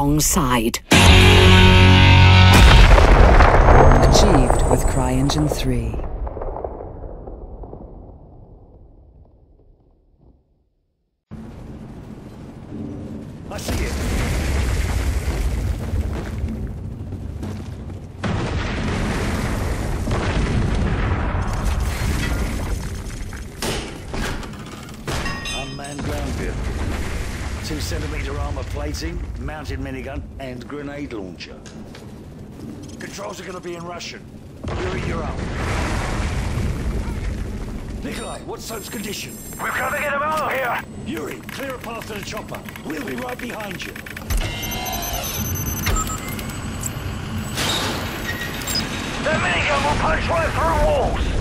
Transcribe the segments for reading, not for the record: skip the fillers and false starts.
wrong side. Achieved with CryEngine 3. I see it. Unmanned ground vehicle. 2-centimeter armor plating, mounted minigun, and grenade launcher. Controls are going to be in Russian. You're up. Nikolai, what's Soap's condition? We've got to get him out of here! Yuri, clear a path to the chopper. We'll be right behind you. That minigun will punch right through walls!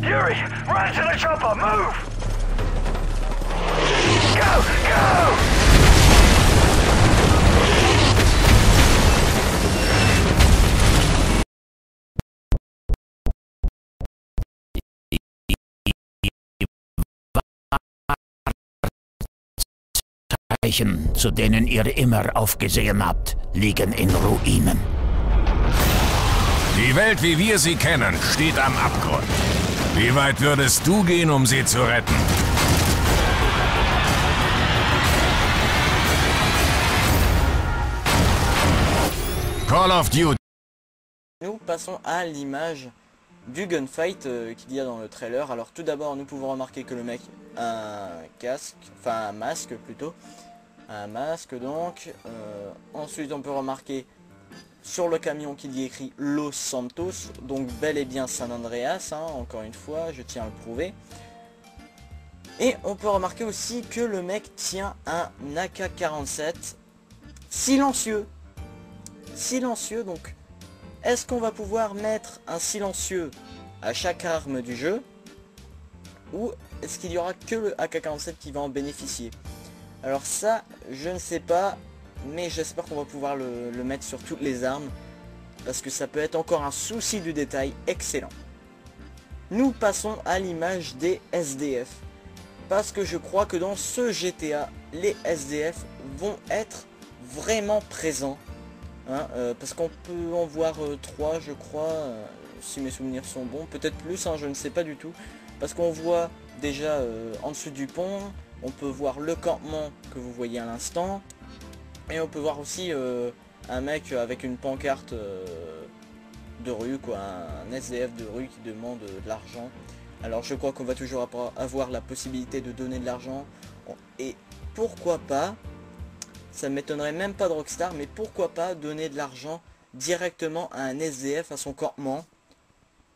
Yuri, run to the chopper, move! Go, go! Zeichen, zu denen ihr immer aufgesehen habt, liegen in Ruinen. Die Welt, wie wir sie kennen, steht am Abgrund. Wie weit würdest du gehen, um sie zu retten? Call of Duty. Nous passons à l'image du gunfight qu'il y a dans le trailer. Alors tout d'abord, nous pouvons remarquer que le mec a un casque, enfin un masque plutôt. Un masque donc. Ensuite, on peut remarquer sur le camion qu'il y est écrit Los Santos, donc bel et bien San Andreas, hein, encore une fois, je tiens à le prouver. Et on peut remarquer aussi que le mec tient un AK-47 silencieux. Silencieux, donc est-ce qu'on va pouvoir mettre un silencieux à chaque arme du jeu? Ou est-ce qu'il y aura que le AK-47 qui va en bénéficier? Alors ça, je ne sais pas. Mais j'espère qu'on va pouvoir le mettre sur toutes les armes. Parce que ça peut être encore un souci du détail excellent. Nous passons à l'image des SDF. Parce que je crois que dans ce GTA, les SDF vont être vraiment présents. Hein, parce qu'on peut en voir 3 je crois, si mes souvenirs sont bons. Peut-être plus, hein, je ne sais pas du tout. Parce qu'on voit déjà en dessous du pont, on peut voir le campement que vous voyez à l'instant. Et on peut voir aussi un mec avec une pancarte de rue, quoi, un SDF de rue qui demande de l'argent. Alors je crois qu'on va toujours avoir la possibilité de donner de l'argent. Et pourquoi pas, ça ne m'étonnerait même pas de Rockstar, mais pourquoi pas donner de l'argent directement à un SDF à son campement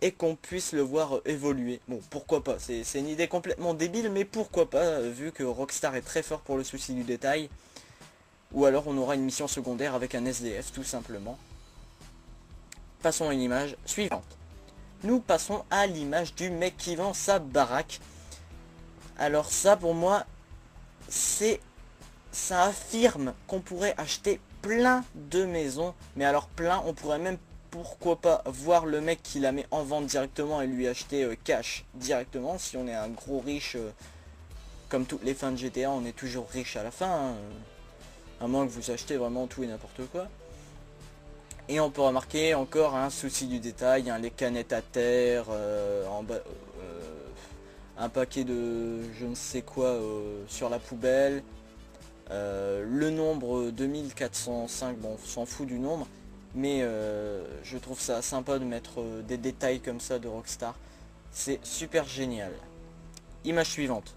et qu'on puisse le voir évoluer. Bon, pourquoi pas, c'est une idée complètement débile, mais pourquoi pas, vu que Rockstar est très fort pour le souci du détail. Ou alors on aura une mission secondaire avec un SDF, tout simplement. Passons à une image suivante. Nous passons à l'image du mec qui vend sa baraque. Alors ça, pour moi, ça affirme qu'on pourrait acheter plein de maisons. Mais alors plein, on pourrait même, pourquoi pas, voir le mec qui la met en vente directement et lui acheter cash directement. Si on est un gros riche, comme toutes les fins de GTA, on est toujours riche à la fin. Hein. À moins que vous achetez vraiment tout et n'importe quoi. Et on peut remarquer encore un souci du détail, hein, les canettes à terre, en bas, un paquet de je ne sais quoi sur la poubelle. Le nombre 2405, bon on s'en fout du nombre. Mais je trouve ça sympa de mettre des détails comme ça de Rockstar. C'est super génial. Image suivante.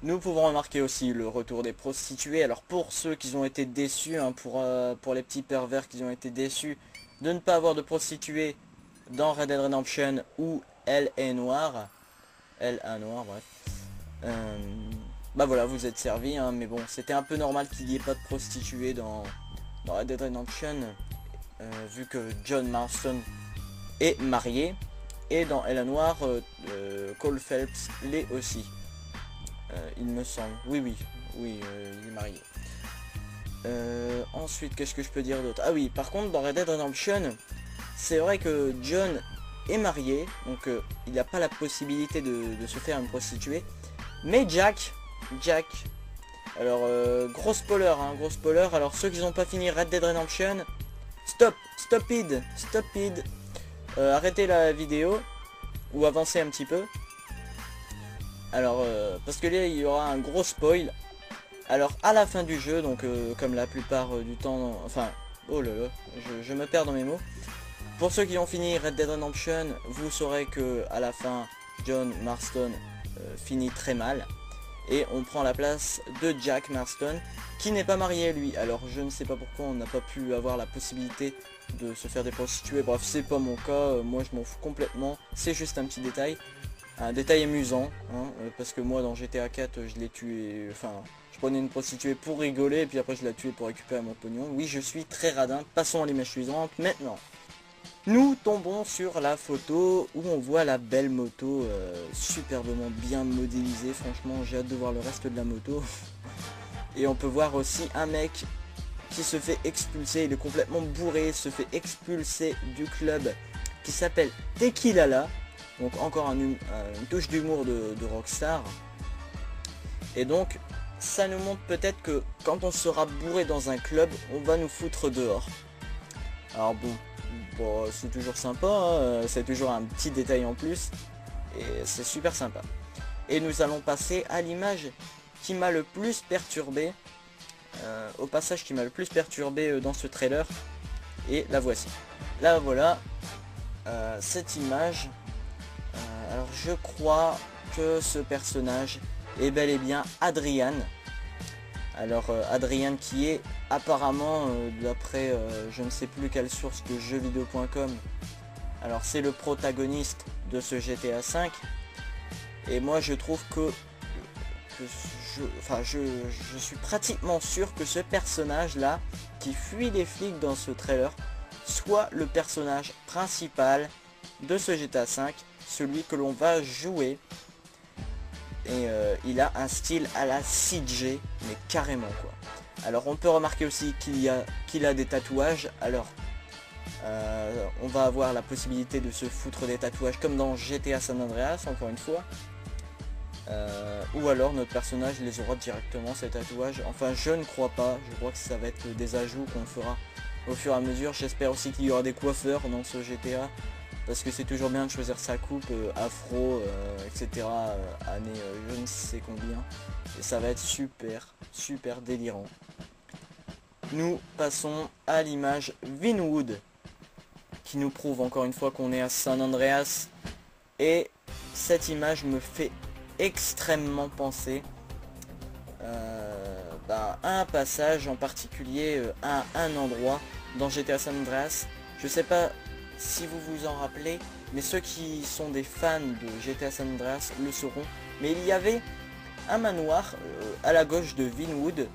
Nous pouvons remarquer aussi le retour des prostituées. Alors pour ceux qui ont été déçus, hein, pour les petits pervers qui ont été déçus de ne pas avoir de prostituées dans Red Dead Redemption où elle est noire. Elle a noir, bref. Bah voilà, vous êtes servis, hein, mais bon, c'était un peu normal qu'il n'y ait pas de prostituées dans Red Dead Redemption, vu que John Marston est marié. Et dans Elle est noire, Cole Phelps l'est aussi. Il me semble. Oui, il est marié. Ensuite, qu'est-ce que je peux dire d'autre? Ah oui, par contre, dans Red Dead Redemption, c'est vrai que John est marié, donc il n'a pas la possibilité de se faire une prostituée. Mais Jack, alors gros spoiler, hein, gros spoiler. Alors ceux qui n'ont pas fini Red Dead Redemption, stop it, arrêtez la vidéo ou avancez un petit peu. Alors parce que là il y aura un gros spoil. Alors à la fin du jeu, donc comme la plupart du temps, enfin oh là là, je me perds dans mes mots. Pour ceux qui ont fini Red Dead Redemption, vous saurez que à la fin John Marston finit très mal. Et on prend la place de Jack Marston, qui n'est pas marié lui. Alors je ne sais pas pourquoi on n'a pas pu avoir la possibilité de se faire des prostituées. Bref, c'est pas mon cas, moi je m'en fous complètement. C'est juste un petit détail. Un détail amusant, hein, parce que moi dans GTA 4 je l'ai tué, enfin je prenais une prostituée pour rigoler et puis après je l'ai tuée pour récupérer mon pognon. Oui, je suis très radin. Passons à l'image suivante maintenant. Nous tombons sur la photo où on voit la belle moto superbement bien modélisée. Franchement, j'ai hâte de voir le reste de la moto. Et on peut voir aussi un mec qui se fait expulser. Il est complètement bourré, se fait expulser du club qui s'appelle Tequilala. Donc encore une touche d'humour de Rockstar. Et donc, ça nous montre peut-être que quand on sera bourré dans un club, on va nous foutre dehors. Alors bon, c'est toujours sympa, hein, c'est toujours un petit détail en plus, et c'est super sympa. Et nous allons passer à l'image qui m'a le plus perturbé, au passage qui m'a le plus perturbé dans ce trailer, et la voici. Là voilà, cette image, alors je crois que ce personnage est bel et bien Adrian. Alors Adrian qui est apparemment, d'après je ne sais plus quelle source que jeuxvideo.com, alors c'est le protagoniste de ce GTA 5. Et moi je trouve que je suis pratiquement sûr que ce personnage là, qui fuit les flics dans ce trailer, soit le personnage principal de ce GTA 5, celui que l'on va jouer. Et il a un style à la CJ, mais carrément quoi. Alors on peut remarquer aussi qu'il a des tatouages. Alors On va avoir la possibilité de se foutre des tatouages comme dans GTA San Andreas, encore une fois. Ou alors notre personnage les aura directement, ces tatouages. Enfin, je ne crois pas. Je crois que ça va être des ajouts qu'on fera au fur et à mesure. J'espère aussi qu'il y aura des coiffeurs dans ce GTA. Parce que c'est toujours bien de choisir sa coupe, afro, etc. Année je ne sais combien. Et ça va être super, super délirant. Nous passons à l'image Vinwood, qui nous prouve encore une fois qu'on est à San Andreas. Et cette image me fait extrêmement penser à un passage en particulier, à un endroit dans GTA San Andreas. Je sais pas si vous vous en rappelez, mais ceux qui sont des fans de GTA San Andreas le sauront. Mais il y avait un manoir à la gauche de Vinwood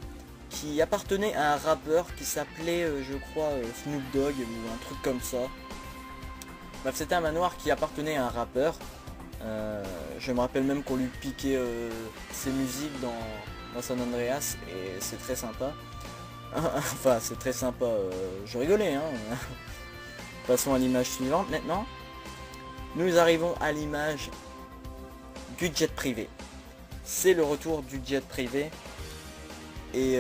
qui appartenait à un rappeur qui s'appelait, je crois, Snoop Dogg ou un truc comme ça. Bref, c'était un manoir qui appartenait à un rappeur. Je me rappelle même qu'on lui piquait ses musiques dans San Andreas et c'est très sympa. Enfin, c'est très sympa, je rigolais, hein. Passons à l'image suivante maintenant. Nous arrivons à l'image du jet privé. C'est le retour du jet privé. Et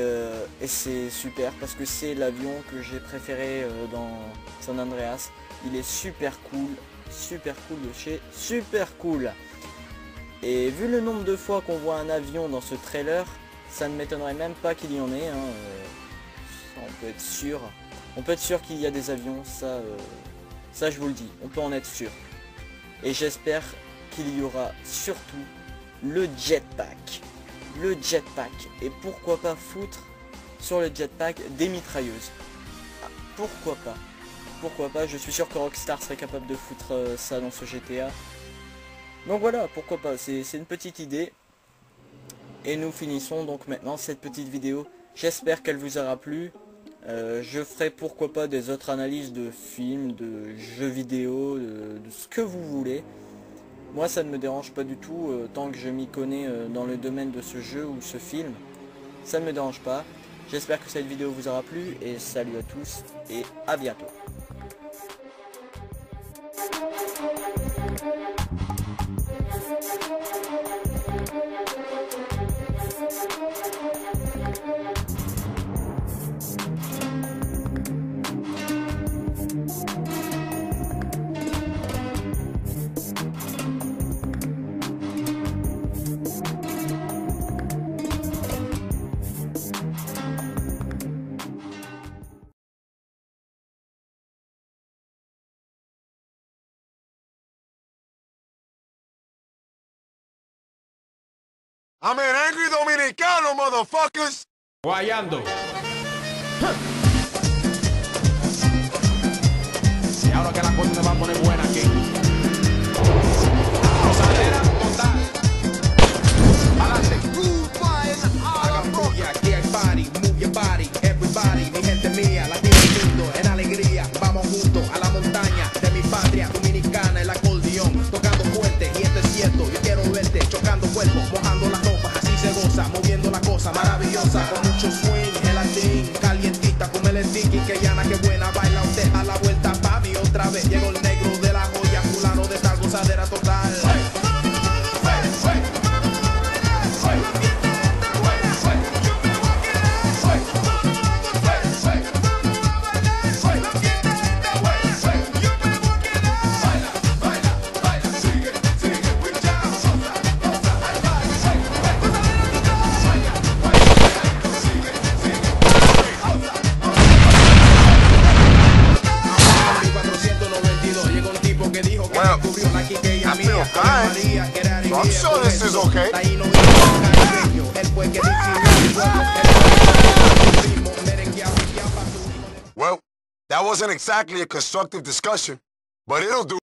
c'est super parce que c'est l'avion que j'ai préféré dans San Andreas. Il est super cool de chez super cool. Et vu le nombre de fois qu'on voit un avion dans ce trailer, ça ne m'étonnerait même pas qu'il y en ait. On peut être sûr. On peut être sûr qu'il y a des avions, ça je vous le dis, on peut en être sûr. Et j'espère qu'il y aura surtout le jetpack. Le jetpack. Et pourquoi pas foutre sur le jetpack des mitrailleuses. Pourquoi pas? Pourquoi pas? Je suis sûr que Rockstar serait capable de foutre ça dans ce GTA. Donc voilà, pourquoi pas, c'est une petite idée. Et nous finissons donc maintenant cette petite vidéo. J'espère qu'elle vous aura plu. Je ferai pourquoi pas des autres analyses de films, de jeux vidéo, de ce que vous voulez. Moi ça ne me dérange pas du tout, tant que je m'y connais dans le domaine de ce jeu ou ce film. Ça ne me dérange pas. J'espère que cette vidéo vous aura plu et salut à tous et à bientôt. I'm an angry dominicano, motherfuckers. Guayando. Y ahora que la cosa se va a poner buena aquí. Gozadera total. Adelante. Hagan bulla, aquí hay party. Move your body, everybody. Mi gente mía, latino y mundo, en alegría. Vamos juntos a la montaña de mi patria dominicana, el acordeón. Tocando fuerte, y esto es cierto. Yo quiero verte chocando cuerpos, mojando las ropas. Así se goza, moviendo la cosa maravillosa. Con mucho swing, gelatín, calientita. Con el sticky, que llana, que buena. Baila usted a la vuelta, papi, otra vez. Llegó el negro de la joya, fulano de esta gozadera total. So I'm sure this is okay. Well, that wasn't exactly a constructive discussion, but it'll do.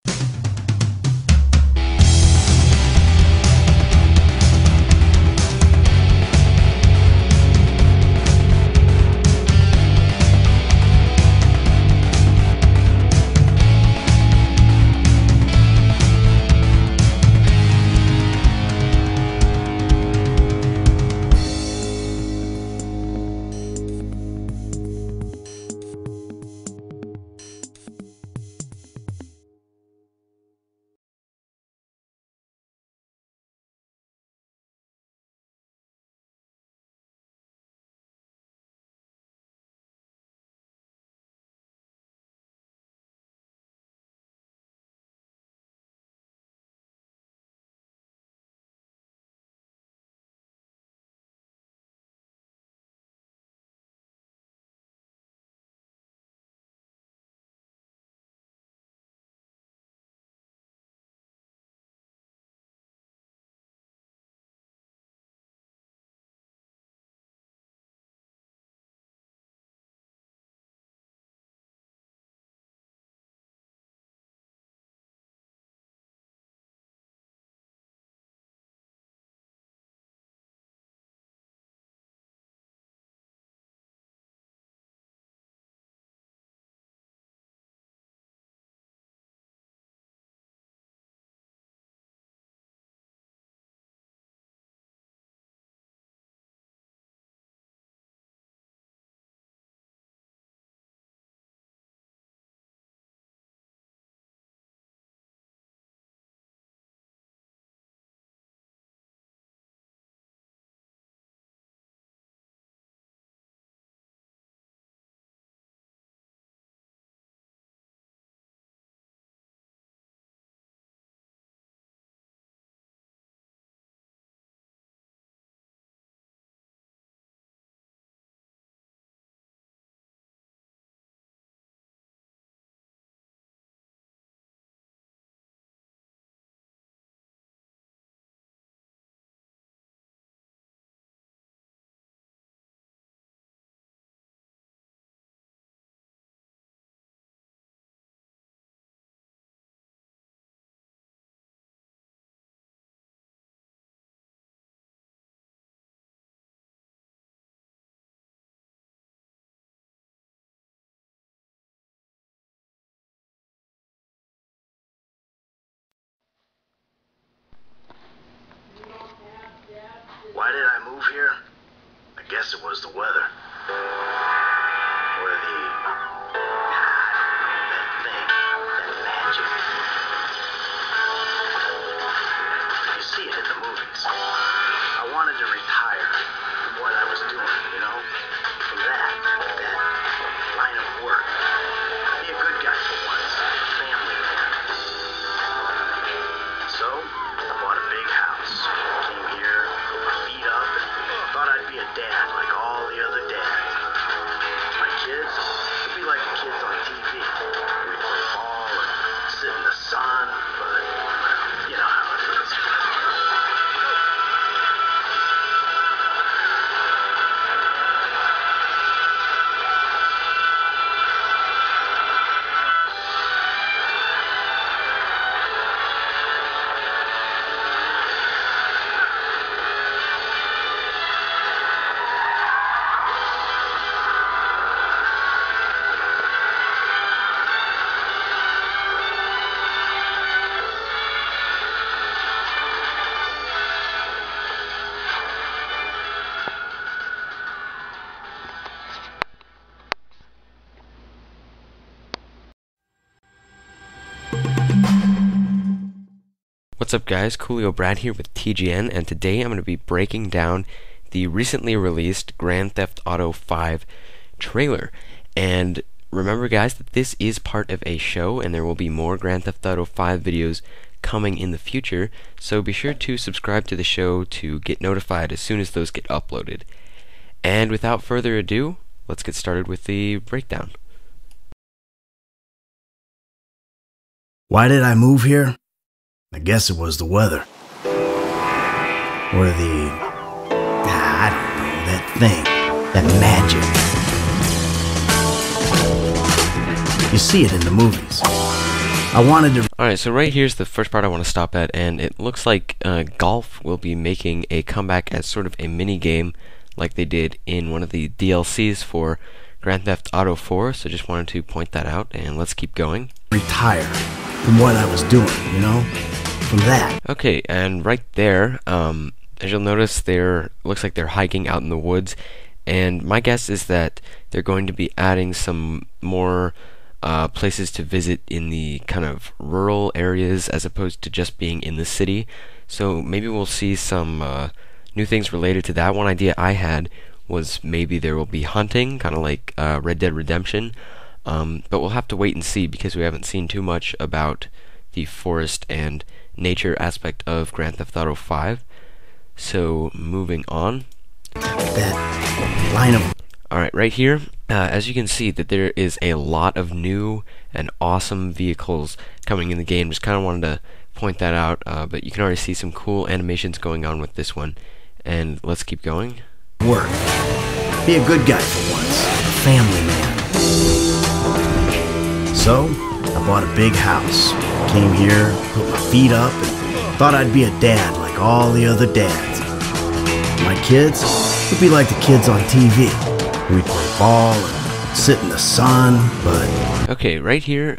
Why did I move here? I guess it was the weather. Or the... that thing. That magic. You see it in the movies. I wanted to retire from what I was doing, you know? From that line of work. Be a good guy for once. A family man. So, I bought a big house. Came here, put my feet up, and thought I'd be a dad like all the other dads. My kids would be like the kids on TV. We'd play ball and sit in the sun, but, you know how it is. What's up guys, Coolio Brad here with TGN, and today I'm going to be breaking down the recently released Grand Theft Auto 5 trailer. And remember guys that this is part of a show and there will be more Grand Theft Auto 5 videos coming in the future, so be sure to subscribe to the show to get notified as soon as those get uploaded. And without further ado, let's get started with the breakdown. Why did I move here? I guess it was the weather. Or the... I don't know, that thing. That magic. You see it in the movies. I wanted to... Alright, so right here's the first part I want to stop at, and it looks like golf will be making a comeback as sort of a mini game like they did in one of the DLCs for Grand Theft Auto 4, so just wanted to point that out, and let's keep going. Retire from what I was doing, you know? From that. Okay, and right there, as you'll notice, looks like they're hiking out in the woods, and my guess is that they're going to be adding some more places to visit in the kind of rural areas as opposed to just being in the city. So maybe we'll see some new things related to that. One idea I had was maybe there will be hunting, kind of like Red Dead Redemption, but we'll have to wait and see because we haven't seen too much about the forest and nature aspect of Grand Theft Auto 5. So moving on. That line of... Alright, right here, as you can see that there is a lot of new and awesome vehicles coming in the game. Just kind of wanted to point that out, but you can already see some cool animations going on with this one. And let's keep going. Work. Be a good guy for once. A family man. So, I bought a big house. Came here, put my feet up, and thought I'd be a dad like all the other dads. My kids would be like the kids on TV. We'd play ball and sit in the sun, but... Okay, right here,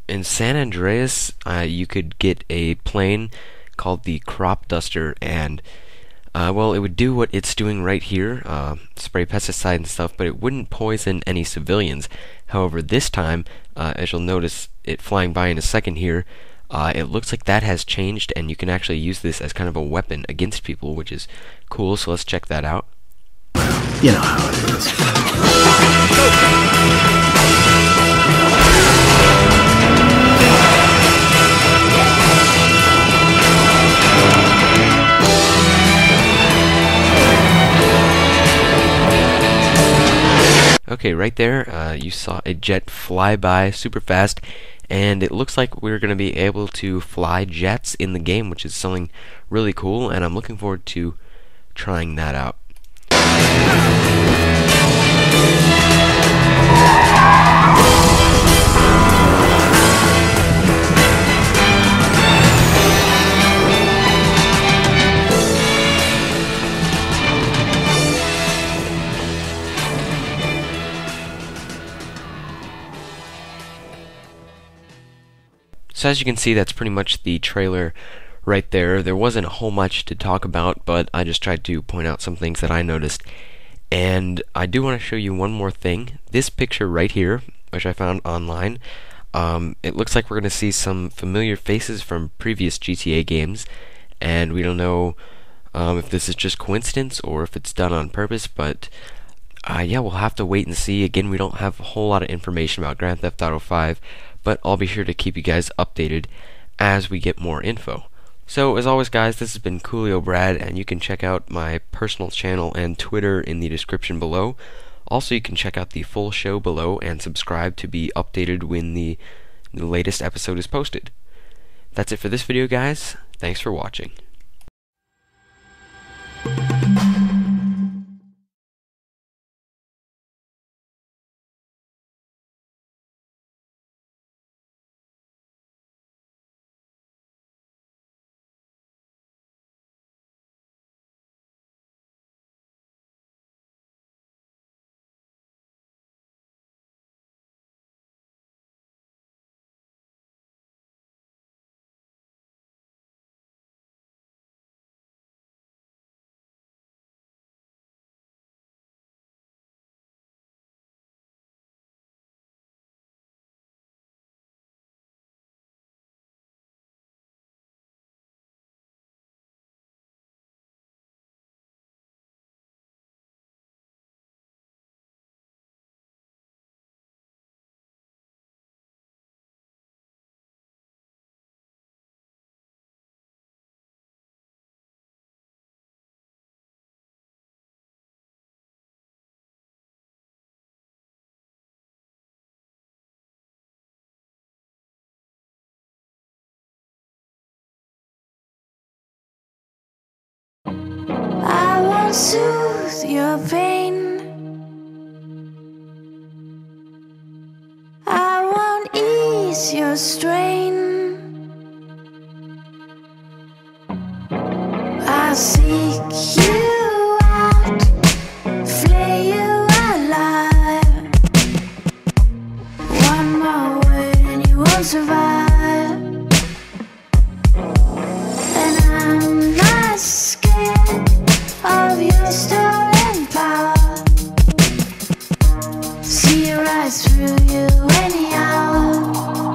in San Andreas, you could get a plane called the Crop Duster, and, well, it would do what it's doing right here, spray pesticide and stuff, but it wouldn't poison any civilians. However, this time, as you'll notice it flying by in a second here, it looks like that has changed, and you can actually use this as kind of a weapon against people, which is cool, so let's check that out. You know how it is. Okay, right there, you saw a jet fly by super fast, and it looks like we're going to be able to fly jets in the game, which is something really cool, and I'm looking forward to trying that out. So as you can see, that's pretty much the trailer right there. There wasn't a whole much to talk about, but I just tried to point out some things that I noticed. And I do want to show you one more thing. This picture right here, which I found online, it looks like we're going to see some familiar faces from previous GTA games, and we don't know if this is just coincidence or if it's done on purpose, but yeah, we'll have to wait and see. Again, we don't have a whole lot of information about Grand Theft Auto 5, but I'll be sure to keep you guys updated as we get more info. So, as always, guys, this has been Coolio Brad, and you can check out my personal channel and Twitter in the description below. Also, you can check out the full show below and subscribe to be updated when the latest episode is posted. That's it for this video, guys. Thanks for watching. I won't soothe your pain. I won't ease your strain. I'll seek you out, flay you alive. One more word and you won't survive. And I'm not scared of your stolen power. See right through you anyhow.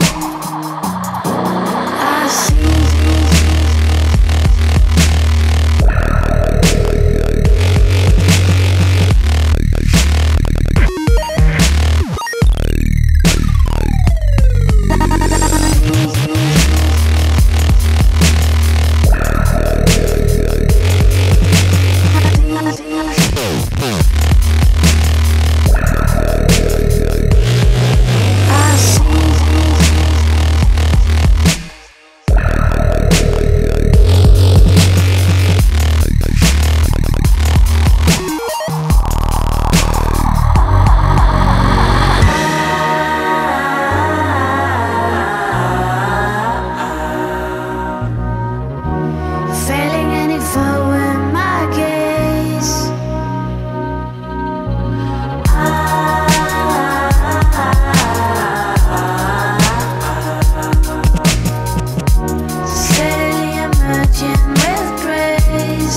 I see. With grace.